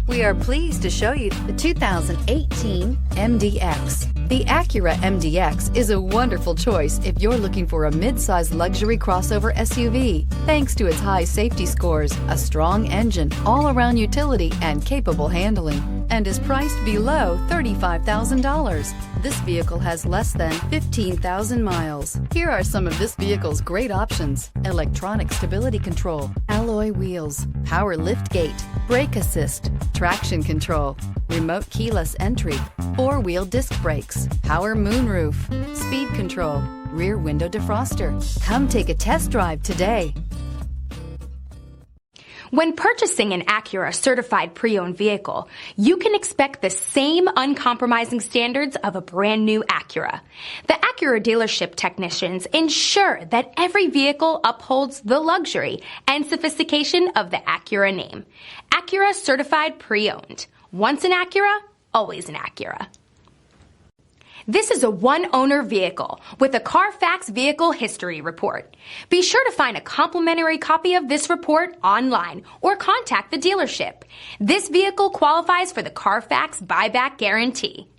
We are pleased to show you the 2018 MDX. The Acura MDX is a wonderful choice if you're looking for a mid-size luxury crossover SUV. Thanks to its high safety scores, a strong engine, all-around utility, and capable handling, and is priced below $35,000. This vehicle has less than 15,000 miles. Here are some of this vehicle's great options: electronic stability control, alloy wheels, power liftgate, brake assist, traction control, remote keyless entry, four-wheel disc brakes, power moonroof, speed control, rear window defroster. Come take a test drive today. When purchasing an Acura certified pre-owned vehicle, you can expect the same uncompromising standards of a brand new Acura. The Acura dealership technicians ensure that every vehicle upholds the luxury and sophistication of the Acura name. Acura certified pre-owned. Once an Acura, always an Acura. This is a one-owner vehicle with a Carfax Vehicle History Report. Be sure to find a complimentary copy of this report online or contact the dealership. This vehicle qualifies for the Carfax Buyback Guarantee.